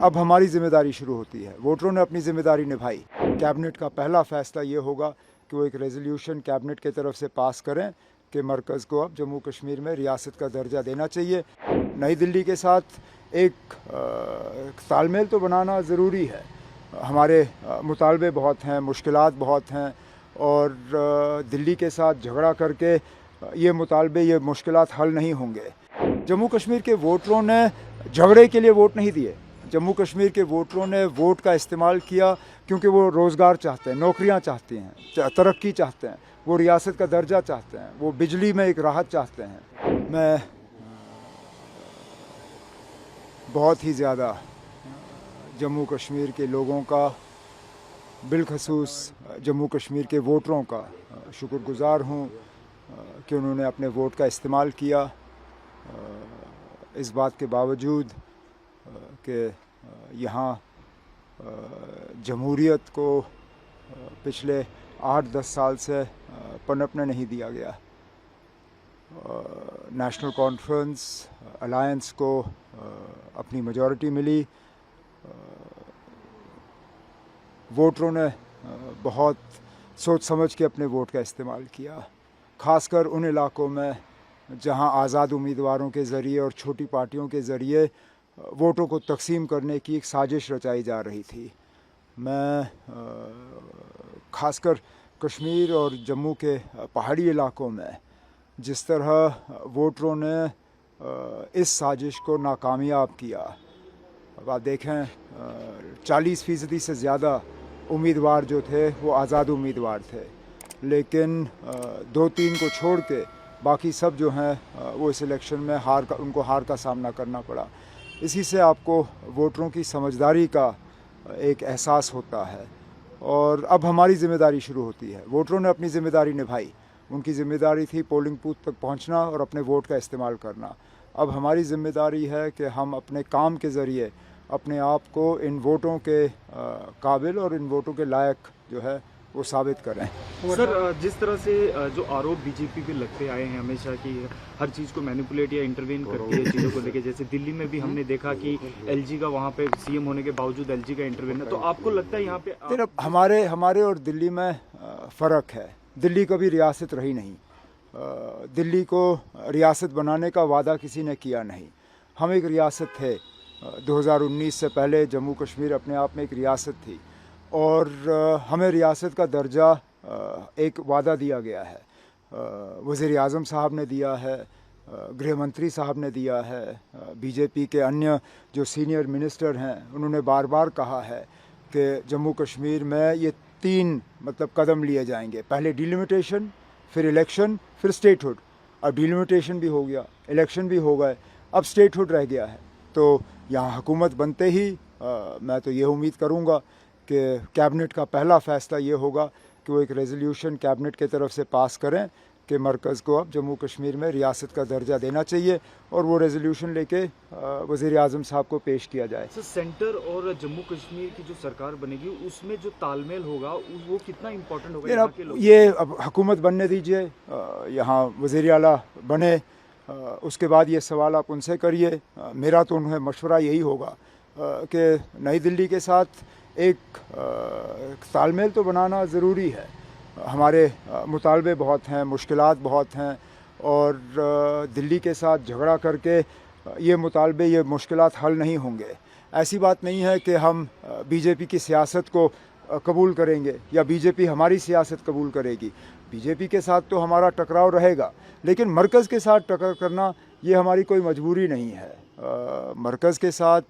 अब हमारी जिम्मेदारी शुरू होती है। वोटरों ने अपनी जिम्मेदारी निभाई। कैबिनेट का पहला फैसला ये होगा कि वो एक रेजोल्यूशन कैबिनेट की तरफ से पास करें कि मरकज़ को अब जम्मू कश्मीर में रियासत का दर्जा देना चाहिए। नई दिल्ली के साथ एक तालमेल तो बनाना ज़रूरी है। हमारे मुतालबे बहुत हैं, मुश्किलात बहुत हैं, और दिल्ली के साथ झगड़ा करके ये मुतालबे, ये मुश्किलात हल नहीं होंगे। जम्मू कश्मीर के वोटरों ने झगड़े के लिए वोट नहीं दिए। जम्मू कश्मीर के वोटरों ने वोट का इस्तेमाल किया क्योंकि वो रोज़गार चाहते हैं, नौकरियां चाहते हैं, तरक्की चाहते हैं, वो रियासत का दर्जा चाहते हैं, वो बिजली में एक राहत चाहते हैं। मैं बहुत ही ज़्यादा जम्मू कश्मीर के लोगों का, बिलखसूस जम्मू कश्मीर के वोटरों का शुक्रगुज़ार हूँ कि उन्होंने अपने वोट का इस्तेमाल किया। इस बात के बावजूद कि यहाँ जमहूरियत को पिछले 8-10 साल से पनपने नहीं दिया गया। नेशनल कॉन्फ्रेंस अलायंस को अपनी मेजॉरिटी मिली। वोटरों ने बहुत सोच समझ के अपने वोट का इस्तेमाल किया, ख़ासकर उन इलाक़ों में जहां आज़ाद उम्मीदवारों के ज़रिए और छोटी पार्टियों के ज़रिए वोटों को तकसीम करने की एक साजिश रचाई जा रही थी। मैं ख़ासकर कश्मीर और जम्मू के पहाड़ी इलाक़ों में जिस तरह वोटरों ने इस साजिश को नाकामयाब किया। अब आप देखें 40% से ज़्यादा उम्मीदवार जो थे वो आज़ाद उम्मीदवार थे, लेकिन 2-3 को छोड़ के बाकी सब जो हैं वो इस इलेक्शन में उनको हार का सामना करना पड़ा। इसी से आपको वोटरों की समझदारी का एक एहसास होता है, और अब हमारी ज़िम्मेदारी शुरू होती है। वोटरों ने अपनी ज़िम्मेदारी निभाई। उनकी ज़िम्मेदारी थी पोलिंग बूथ तक पहुंचना और अपने वोट का इस्तेमाल करना। अब हमारी ज़िम्मेदारी है कि हम अपने काम के ज़रिए अपने आप को इन वोटों के काबिल और इन वोटों के लायक जो है वो साबित करें। सर, जिस तरह से जो आरोप बीजेपी पे लगते आए हैं हमेशा कि हर चीज़ को मैनिपुलेट या इंटरवेन करती है चीज़ों को लेके, जैसे दिल्ली में भी हमने देखा कि एलजी का वहाँ पे सीएम होने के बावजूद एलजी का इंटरवेन है, तो आपको लगता है यहाँ पे हमारे और दिल्ली में फ़र्क है। दिल्ली कभी रियासत रही नहीं। दिल्ली को रियासत बनाने का वादा किसी ने किया नहीं। हम एक रियासत थे। 2019 से पहले जम्मू कश्मीर अपने आप में एक रियासत थी, और हमें रियासत का दर्जा एक वादा दिया गया है। वज़ीर आज़म साहब ने दिया है, गृह मंत्री साहब ने दिया है, बीजेपी के अन्य जो सीनियर मिनिस्टर हैं उन्होंने बार बार कहा है कि जम्मू कश्मीर में ये 3 कदम लिए जाएंगे। पहले डिलिमिटेशन, फिर इलेक्शन, फिर स्टेटहुड। अब डिलिमिटेशन भी हो गया, इलेक्शन भी हो गए, अब स्टेटहुड रह गया है। तो यहाँ हुकूमत बनते ही मैं तो ये उम्मीद करूँगा कि कैबिनेट का पहला फ़ैसला ये होगा कि वो एक रेजोल्यूशन कैबिनेट की तरफ से पास करें कि मरकज़ को अब जम्मू कश्मीर में रियासत का दर्जा देना चाहिए, और वो रेजोल्यूशन लेके वज़ीर आज़म साहब को पेश किया जाए। सर, सेंटर और जम्मू कश्मीर की जो सरकार बनेगी उसमें जो तालमेल होगा वो कितना इम्पोर्टेंट होगा यहाँ के लोग? ये अब हुकूमत बनने दीजिए, यहाँ वज़ीर आला बने, उसके बाद ये सवाल आप उनसे करिए। मेरा तो उन्हें मशवरा यही होगा कि नई दिल्ली के साथ एक तालमेल तो बनाना ज़रूरी है। हमारे मुतालबे बहुत हैं, मुश्किलात बहुत हैं, और दिल्ली के साथ झगड़ा करके ये मुतालबे, ये मुश्किलात हल नहीं होंगे। ऐसी बात नहीं है कि हम बीजेपी की सियासत को कबूल करेंगे या बीजेपी हमारी सियासत कबूल करेगी। बीजेपी के साथ तो हमारा टकराव रहेगा, लेकिन मरकज़ के साथ टक्कर करना ये हमारी कोई मजबूरी नहीं है। मरकज़ के साथ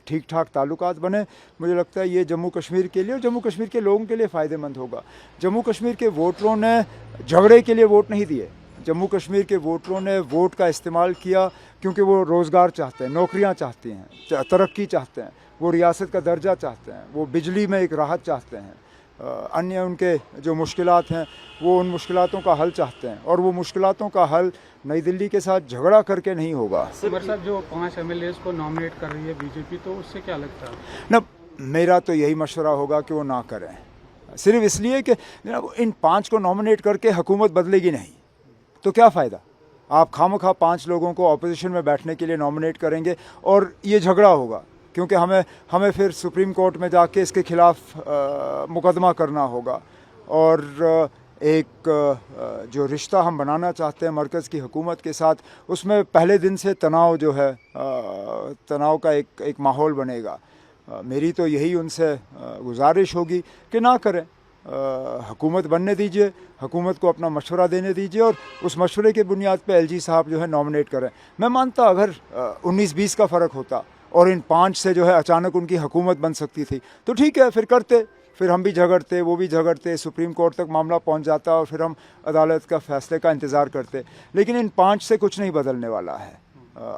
ठीक ठाक ताल्लुकात बने, मुझे लगता है ये जम्मू कश्मीर के लिए और जम्मू कश्मीर के लोगों के लिए फ़ायदेमंद होगा। जम्मू कश्मीर के वोटरों ने झगड़े के लिए वोट नहीं दिए। जम्मू कश्मीर के वोटरों ने वोट का इस्तेमाल किया क्योंकि वो रोज़गार चाहते हैं, नौकरियां चाहते हैं, तरक्की चाहते हैं, वो रियासत का दर्जा चाहते हैं, वो बिजली में एक राहत चाहते हैं, अन्य उनके जो मुश्किलात हैं वो उन मुश्किलातों का हल चाहते हैं, और वो मुश्किलातों का हल नई दिल्ली के साथ झगड़ा करके नहीं होगा। उमर साहब, जो 5 MLAs को नॉमिनेट कर रही है बीजेपी, तो उससे क्या लगता है? ना, मेरा तो यही मशवरा होगा कि वो ना करें, सिर्फ इसलिए कि इन 5 को नॉमिनेट करके हुकूमत बदलेगी नहीं, तो क्या फ़ायदा। आप खामखा 5 लोगों को अपोजिशन में बैठने के लिए नॉमिनेट करेंगे और ये झगड़ा होगा। क्योंकि हमें फिर सुप्रीम कोर्ट में जाके इसके खिलाफ मुकदमा करना होगा। और एक जो रिश्ता हम बनाना चाहते हैं मरकज़ की हुकूमत के साथ, उसमें पहले दिन से तनाव जो है, तनाव का एक माहौल बनेगा। मेरी तो यही उनसे गुजारिश होगी कि ना करें, हुकूमत बनने दीजिए, हुकूमत को अपना मशवरा देने दीजिए और उस मशवरे के बुनियाद पे एलजी साहब जो है नॉमिनेट करें। मैं मानता अगर 19-20 का फ़र्क होता और इन 5 से जो है अचानक उनकी हुकूमत बन सकती थी तो ठीक है, फिर करते, फिर हम भी झगड़ते, वो भी झगड़ते, सुप्रीम कोर्ट तक मामला पहुंच जाता और फिर हम अदालत का फ़ैसले का इंतज़ार करते। लेकिन इन 5 से कुछ नहीं बदलने वाला है।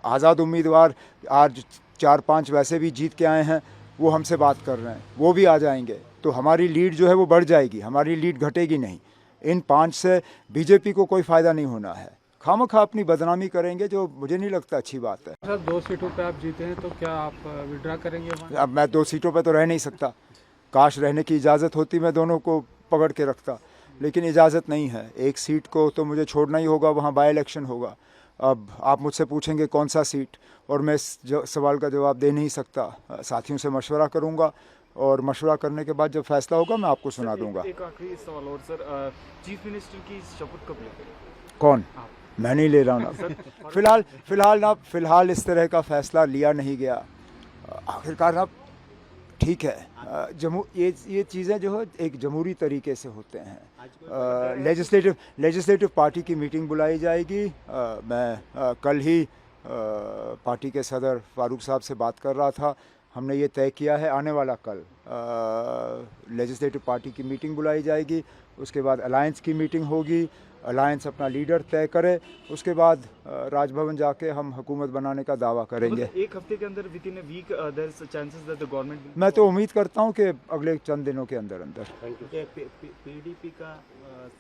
आज़ाद उम्मीदवार आज 4-5 वैसे भी जीत के आए हैं, वो हमसे बात कर रहे हैं, वो भी आ जाएंगे तो हमारी लीड जो है वो बढ़ जाएगी, हमारी लीड घटेगी नहीं। इन 5 से बीजेपी को कोई फ़ायदा नहीं होना है। खामखा अपनी बदनामी करेंगे, जो मुझे नहीं लगता अच्छी बात है। सर 2 सीटों पे आप जीते हैं तो क्या आप विड्रा करेंगे वहाँ? अब मैं 2 सीटों पे तो रह नहीं सकता, काश रहने की इजाज़त होती मैं दोनों को पकड़ के रखता, लेकिन इजाज़त नहीं है। एक सीट को तो मुझे छोड़ना ही होगा, वहाँ बाई इलेक्शन होगा। अब आप मुझसे पूछेंगे कौन सा सीट, और मैं इस सवाल का जवाब दे नहीं सकता। साथियों से मशवरा करूँगा और मशवरा करने के बाद जब फैसला होगा मैं आपको सुना दूंगा। एक आखिरी सवाल और सर, चीफ मिनिस्टर की शपथ कब लेंगे? कौन? मैं नहीं ले रहा हूँ ना। फिलहाल इस तरह का फैसला लिया नहीं गया। आखिरकार ना, ठीक है, ये चीज़ें जो है एक जमहूरी तरीके से होते हैं। लेजिस्लेटिव पार्टी की मीटिंग बुलाई जाएगी। मैं कल ही पार्टी के सदर फारूक साहब से बात कर रहा था, हमने ये तय किया है आने वाला कल लेजिस्लेटिव पार्टी की मीटिंग बुलाई जाएगी, उसके बाद अलायंस की मीटिंग होगी, अलायंस अपना लीडर तय करे, उसके बाद राजभवन जाके हम हुकूमत बनाने का दावा करेंगे। एक हफ्ते के अंदर, within a week, there is a chances that the government. मैं तो उम्मीद करता हूँ कि अगले चंद दिनों के अंदर पीडीपी का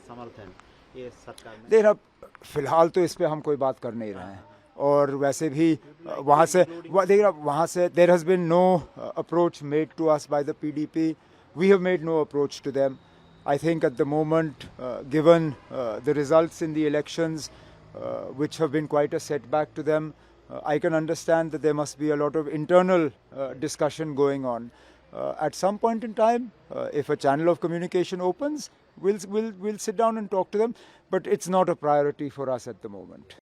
समर्थन ये सरकार में देखना, फिलहाल तो इस पे हम कोई बात कर नहीं रहे हैं। और वैसे भी वहाँ से there has been no approach made to us by the PDP, we have made no approach to them. I think at the moment, given the results in the elections, which have been quite a setback to them, I can understand that there must be a lot of internal discussion going on. At some point in time, if a channel of communication opens, we'll sit down and talk to them, but it's not a priority for us at the moment.